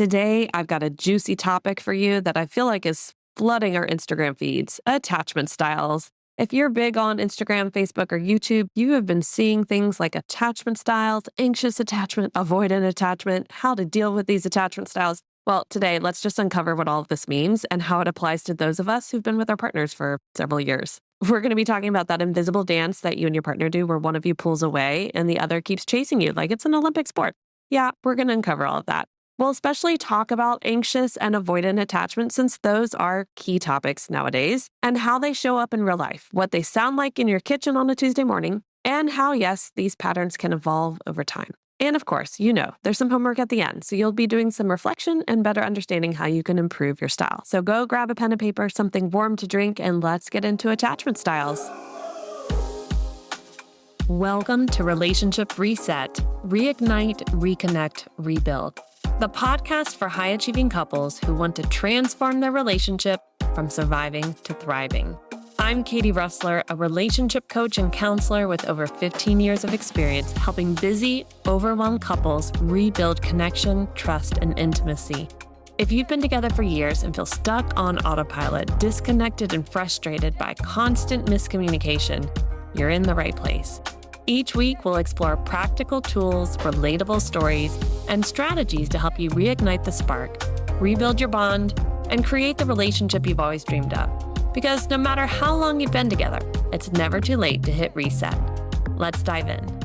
Today, I've got a juicy topic for you that I feel like is flooding our Instagram feeds, attachment styles. If you're big on Instagram, Facebook, or YouTube, you have been seeing things like attachment styles, anxious attachment, avoidant attachment, how to deal with these attachment styles. Well, today, let's just uncover what all of this means and how it applies to those of us who've been with our partners for several years. We're going to be talking about that invisible dance that you and your partner do where one of you pulls away and the other keeps chasing you like it's an Olympic sport. Yeah, we're going to uncover all of that. We'll especially talk about anxious and avoidant attachment since those are key topics nowadays and how they show up in real life, what they sound like in your kitchen on a Tuesday morning, and how, yes, these patterns can evolve over time. And of course, there's some homework at the end, so you'll be doing some reflection and better understanding how you can improve your style. So go grab a pen and paper, something warm to drink, and let's get into attachment styles. Welcome to Relationship Reset, Reignite, Reconnect, Rebuild. The podcast for high-achieving couples who want to transform their relationship from surviving to thriving. I'm Katie Russler, a relationship coach and counselor with over 15 years of experience helping busy, overwhelmed couples rebuild connection, trust, and intimacy. If you've been together for years and feel stuck on autopilot, disconnected and frustrated by constant miscommunication, you're in the right place. Each week, we'll explore practical tools, relatable stories, and strategies to help you reignite the spark, rebuild your bond, and create the relationship you've always dreamed of. Because no matter how long you've been together, it's never too late to hit reset. Let's dive in.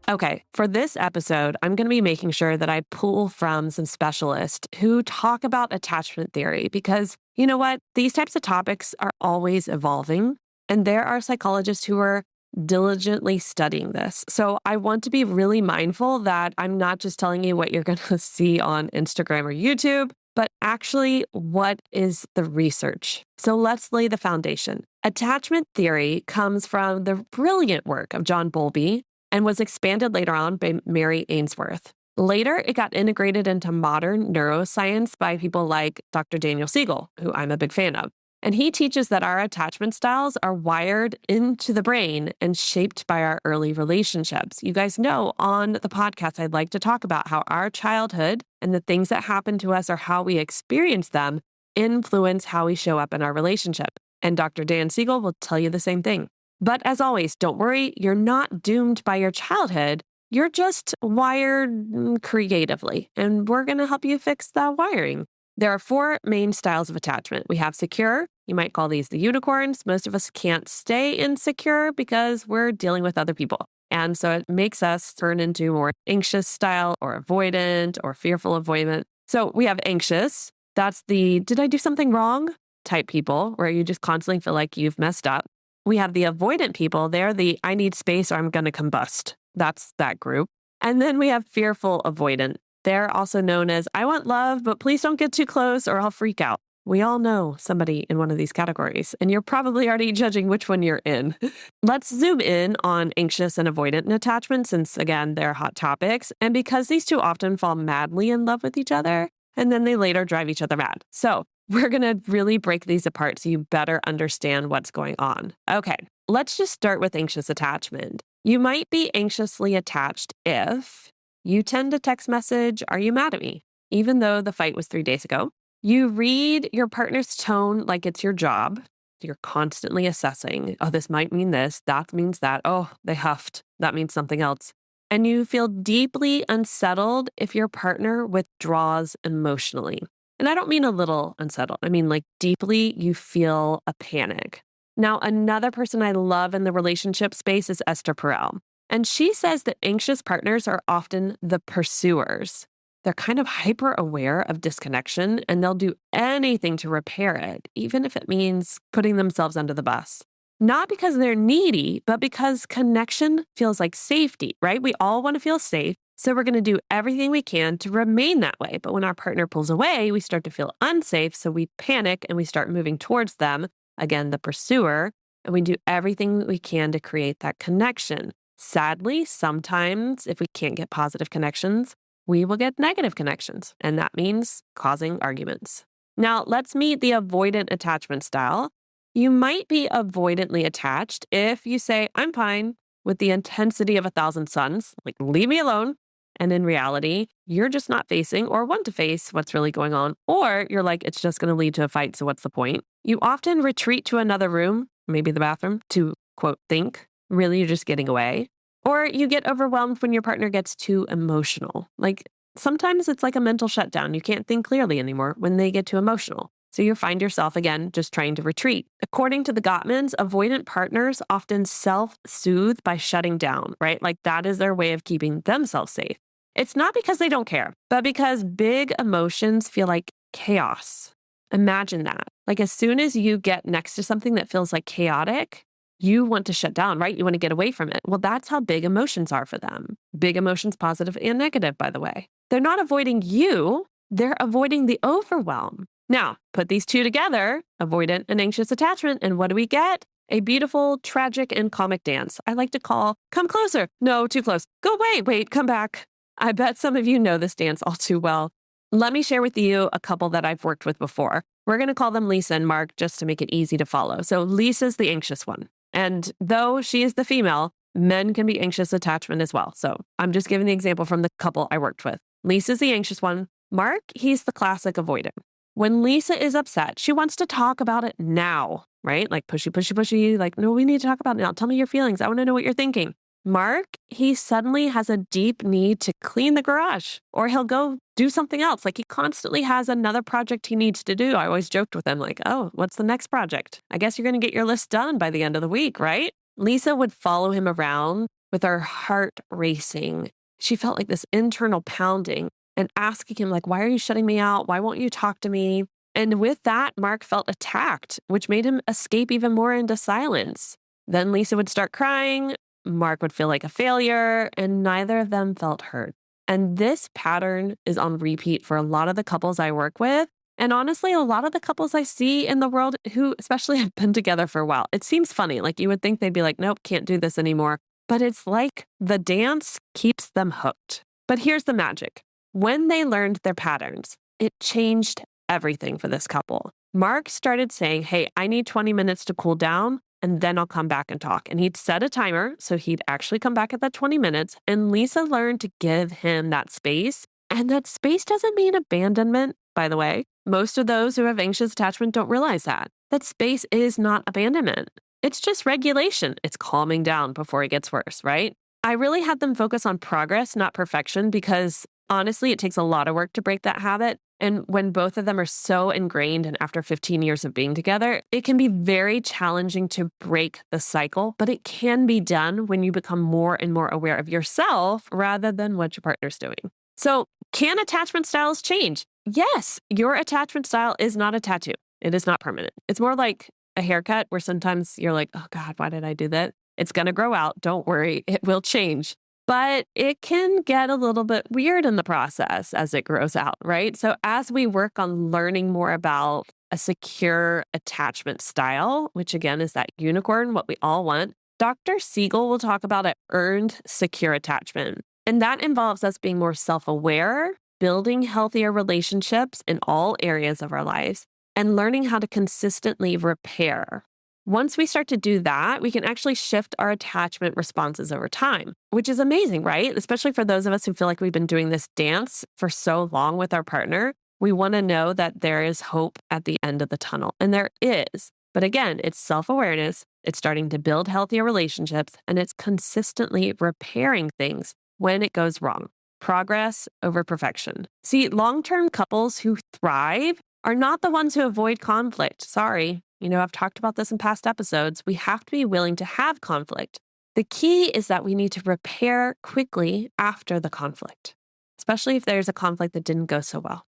Okay, for this episode, I'm going to be making sure that I pull from some specialists who talk about attachment theory because, you know what? These types of topics are always evolving, and there are psychologists who are diligently studying this. So I want to be really mindful that I'm not just telling you what you're going to see on Instagram or YouTube, but actually what is the research. So let's lay the foundation. Attachment theory comes from the brilliant work of John Bowlby and was expanded later on by Mary Ainsworth. Later, it got integrated into modern neuroscience by people like Dr. Daniel Siegel, who I'm a big fan of. And he teaches that our attachment styles are wired into the brain and shaped by our early relationships. You guys know on the podcast, I'd like to talk about how our childhood and the things that happen to us or how we experience them influence how we show up in our relationship. And Dr. Dan Siegel will tell you the same thing. But as always, don't worry, you're not doomed by your childhood. You're just wired creatively, and we're going to help you fix that wiring. There are 4 main styles of attachment. We have secure. You might call these the unicorns. Most of us can't stay insecure because we're dealing with other people. And so it makes us turn into more anxious style or avoidant or fearful avoidant. So we have anxious. That's the did I do something wrong type people where you just constantly feel like you've messed up. We have the avoidant people. They're the I need space or I'm going to combust. That's that group. And then we have fearful avoidant. They're also known as, I want love, but please don't get too close or I'll freak out. We all know somebody in one of these categories, and you're probably already judging which one you're in. Let's zoom in on anxious and avoidant attachment since, again, they're hot topics, and because these two often fall madly in love with each other, and then they later drive each other mad. So we're going to really break these apart so you better understand what's going on. Okay, let's just start with anxious attachment. You might be anxiously attached if you tend to text message, "Are you mad at me?" Even though the fight was 3 days ago. You read your partner's tone like it's your job. You're constantly assessing, oh, this might mean this, that means that. Oh, they huffed. That means something else. And you feel deeply unsettled if your partner withdraws emotionally. And I don't mean a little unsettled. I mean like deeply you feel a panic. Now, another person I love in the relationship space is Esther Perel. And she says that anxious partners are often the pursuers. They're kind of hyper aware of disconnection and they'll do anything to repair it, even if it means putting themselves under the bus. Not because they're needy, but because connection feels like safety, right? We all want to feel safe. So we're going to do everything we can to remain that way. But when our partner pulls away, we start to feel unsafe. So we panic and we start moving towards them. Again, the pursuer. And we do everything we can to create that connection. Sadly, sometimes if we can't get positive connections, we will get negative connections, and that means causing arguments. Now, let's meet the avoidant attachment style. You might be avoidantly attached if you say, I'm fine, with the intensity of 1,000 suns, like leave me alone, And in reality, you're just not facing or want to face what's really going on. Or you're like, it's just going to lead to a fight. So what's the point? You often retreat to another room, maybe the bathroom, to quote, think. Really, you're just getting away. Or you get overwhelmed when your partner gets too emotional. Like sometimes it's like a mental shutdown. You can't think clearly anymore when they get too emotional. So you find yourself, again, just trying to retreat. According to the Gottmans, avoidant partners often self-soothe by shutting down, right? Like that is their way of keeping themselves safe. It's not because they don't care, but because big emotions feel like chaos. Imagine that. Like as soon as you get next to something that feels like chaotic, you want to shut down, right? You want to get away from it. Well, that's how big emotions are for them. Big emotions, positive and negative, by the way. They're not avoiding you. They're avoiding the overwhelm. Now, put these two together, avoidant and anxious attachment, and what do we get? A beautiful, tragic, and comic dance I like to call, come closer. No, too close. Go away. Wait, come back. I bet some of you know this dance all too well. Let me share with you a couple that I've worked with before. We're going to call them Lisa and Mark just to make it easy to follow. So Lisa's the anxious one. And though she is the female, men can be anxious attachment as well. So I'm just giving the example from the couple I worked with. Lisa's the anxious one. Mark, he's the classic avoidant. When Lisa is upset, she wants to talk about it now, right? Like pushy, pushy, pushy. Like, no, we need to talk about it now. Tell me your feelings. I want to know what you're thinking. Mark, he suddenly has a deep need to clean the garage, or he'll go do something else. Like he constantly has another project he needs to do. I always joked with him like, oh, what's the next project? I guess you're going to get your list done by the end of the week, right? Lisa would follow him around with her heart racing. She felt like this internal pounding and asking him like, why are you shutting me out? Why won't you talk to me? And with that, Mark felt attacked, which made him escape even more into silence. Then Lisa would start crying. Mark would feel like a failure, and neither of them felt heard. And this pattern is on repeat for a lot of the couples I work with. And honestly, a lot of the couples I see in the world who especially have been together for a while. It seems funny. Like you would think they'd be like, nope, can't do this anymore. But it's like the dance keeps them hooked. But here's the magic. When they learned their patterns, it changed everything for this couple. Mark started saying, hey, I need 20 minutes to cool down, and then I'll come back and talk. And he'd set a timer, so he'd actually come back at that 20 minutes. And Lisa learned to give him that space. And that space doesn't mean abandonment, by the way. Most of those who have anxious attachment don't realize that. That space is not abandonment. It's just regulation. It's calming down before it gets worse, right? I really had them focus on progress, not perfection, because honestly, it takes a lot of work to break that habit. And when both of them are so ingrained and after 15 years of being together, it can be very challenging to break the cycle, but it can be done when you become more and more aware of yourself rather than what your partner's doing. So can attachment styles change? Yes, your attachment style is not a tattoo. It is not permanent. It's more like a haircut where sometimes you're like, oh God, why did I do that? It's going to grow out. Don't worry. It will change. But it can get a little bit weird in the process as it grows out, right? So as we work on learning more about a secure attachment style, which again is that unicorn, what we all want, Dr. Siegel will talk about an earned secure attachment. And that involves us being more self-aware, building healthier relationships in all areas of our lives, and learning how to consistently repair. Once we start to do that, we can actually shift our attachment responses over time, which is amazing, right? Especially for those of us who feel like we've been doing this dance for so long with our partner. We want to know that there is hope at the end of the tunnel, and there is. But again, it's self-awareness, it's starting to build healthier relationships, and it's consistently repairing things when it goes wrong. Progress over perfection. See, long-term couples who thrive are not the ones who avoid conflict. Sorry. I've talked about this in past episodes. We have to be willing to have conflict. The key is that we need to repair quickly after the conflict, especially if there's a conflict that didn't go so well.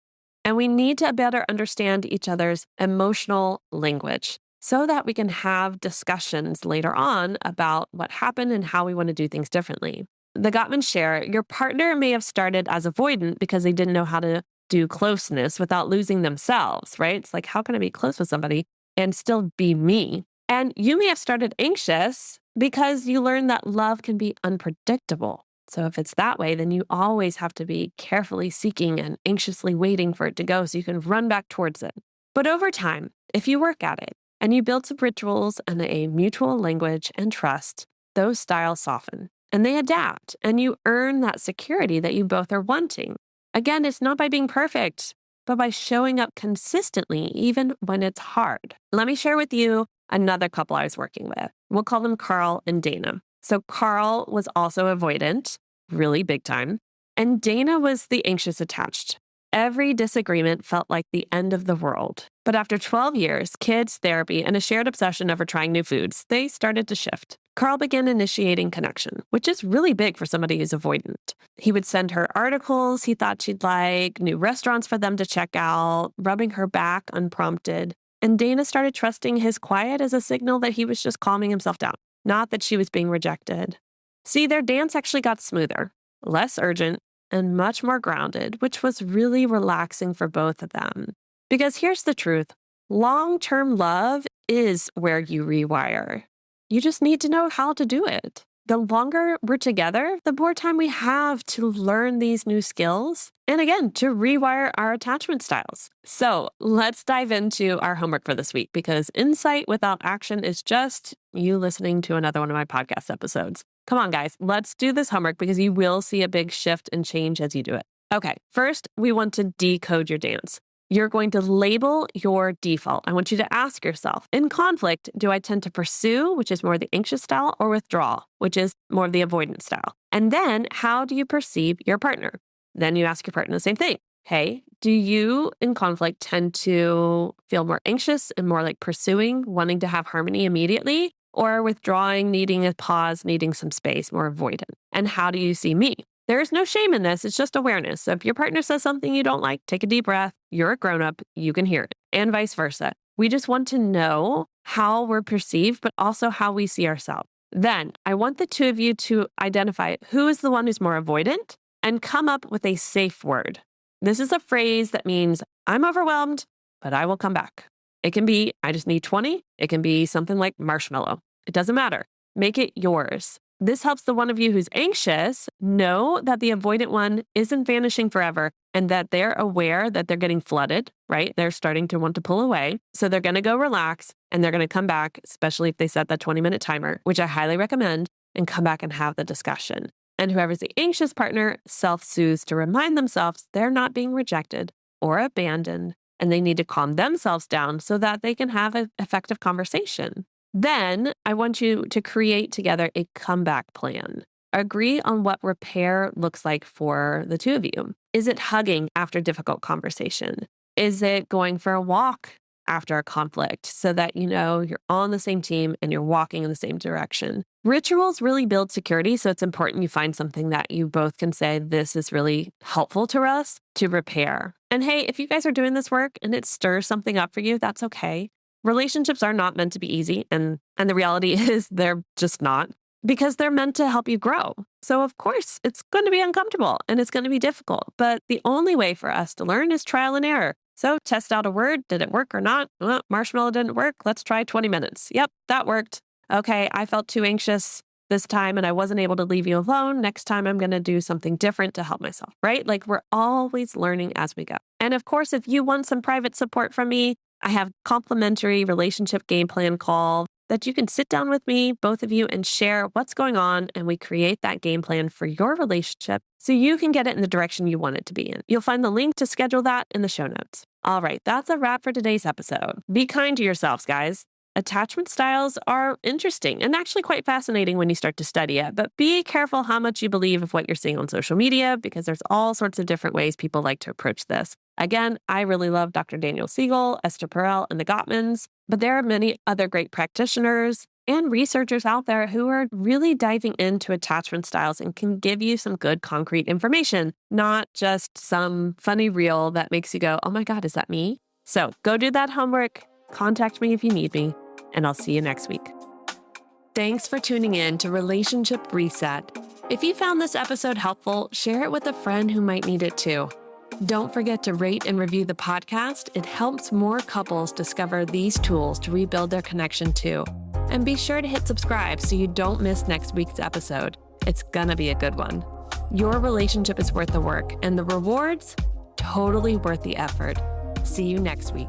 And we need to better understand each other's emotional language so that we can have discussions later on about what happened and how we want to do things differently. The Gottmans share, your partner may have started as avoidant because they didn't know how to do closeness without losing themselves, right? It's like, how can I be close with somebody and still be me? And you may have started anxious because you learned that love can be unpredictable. So if it's that way, then you always have to be carefully seeking and anxiously waiting for it to go so you can run back towards it. But over time, if you work at it and you build some rituals and a mutual language and trust, those styles soften. and they adapt, and you earn that security that you both are wanting. Again, it's not by being perfect, but by showing up consistently, even when it's hard. Let me share with you another couple I was working with. We'll call them Carl and Dana. So Carl was also avoidant, really big time, and Dana was the anxious attached. Every disagreement felt like the end of the world. But after 12 years, kids, therapy, and a shared obsession over trying new foods, they started to shift. Carl began initiating connection, which is really big for somebody who's avoidant. He would send her articles he thought she'd like, new restaurants for them to check out, rubbing her back unprompted. And Dana started trusting his quiet as a signal that he was just calming himself down, not that she was being rejected. See, their dance actually got smoother, less urgent, and much more grounded, which was really relaxing for both of them. Because here's the truth, long-term love is where you rewire. You just need to know how to do it. The longer we're together, the more time we have to learn these new skills and again, to rewire our attachment styles. So let's dive into our homework for this week because insight without action is just you listening to another one of my podcast episodes. Come on, guys, let's do this homework because you will see a big shift and change as you do it. Okay, first, we want to decode your dance. You're going to label your default. I want you to ask yourself, in conflict, do I tend to pursue, which is more the anxious style, or withdraw, which is more of the avoidant style? And then how do you perceive your partner? Then you ask your partner the same thing. Hey, do you in conflict tend to feel more anxious and more like pursuing, wanting to have harmony immediately, or withdrawing, needing a pause, needing some space, more avoidant? And how do you see me? There's no shame in this. It's just awareness. So if your partner says something you don't like, take a deep breath. You're a grown-up. You can hear it. And vice versa. We just want to know how we're perceived, but also how we see ourselves. Then I want the two of you to identify who is the one who's more avoidant and come up with a safe word. This is a phrase that means I'm overwhelmed, but I will come back. It can be, I just need 20. It can be something like marshmallow. It doesn't matter. Make it yours. This helps the one of you who's anxious know that the avoidant one isn't vanishing forever and that they're aware that they're getting flooded, right? They're starting to want to pull away. So they're going to go relax and they're going to come back, especially if they set that 20-minute timer, which I highly recommend, and come back and have the discussion. And whoever's the anxious partner self-soothes to remind themselves they're not being rejected or abandoned, and they need to calm themselves down so that they can have an effective conversation. Then I want you to create together a comeback plan. Agree on what repair looks like for the two of you. Is it hugging after difficult conversation? Is it going for a walk after a conflict so that you know you're on the same team and you're walking in the same direction? Rituals really build security, so it's important you find something that you both can say, this is really helpful to us to repair. And hey, if you guys are doing this work and it stirs something up for you, that's okay. Relationships are not meant to be easy, and the reality is they're just not, because they're meant to help you grow. So of course, it's going to be uncomfortable and it's going to be difficult, but the only way for us to learn is trial and error. So test out a word. Did it work or not? Well, marshmallow didn't work. Let's try 20 minutes. Yep, that worked. Okay, I felt too anxious this time and I wasn't able to leave you alone. Next time I'm going to do something different to help myself, right? Like we're always learning as we go. And of course, if you want some private support from me, I have complimentary relationship game plan call that you can sit down with me, both of you, and share what's going on. And we create that game plan for your relationship so you can get it in the direction you want it to be in. You'll find the link to schedule that in the show notes. All right, that's a wrap for today's episode. Be kind to yourselves, guys. Attachment styles are interesting and actually quite fascinating when you start to study it, but be careful how much you believe of what you're seeing on social media because there's all sorts of different ways people like to approach this. Again, I really love Dr. Daniel Siegel, Esther Perel, and the Gottmans, but there are many other great practitioners and researchers out there who are really diving into attachment styles and can give you some good concrete information, not just some funny reel that makes you go, oh my God, is that me? So go do that homework, contact me if you need me, and I'll see you next week. Thanks for tuning in to Relationship Reset. If you found this episode helpful, share it with a friend who might need it too. Don't forget to rate and review the podcast. It helps more couples discover these tools to rebuild their connection too. And be sure to hit subscribe so you don't miss next week's episode. It's gonna be a good one. Your relationship is worth the work, and the rewards, totally worth the effort. See you next week.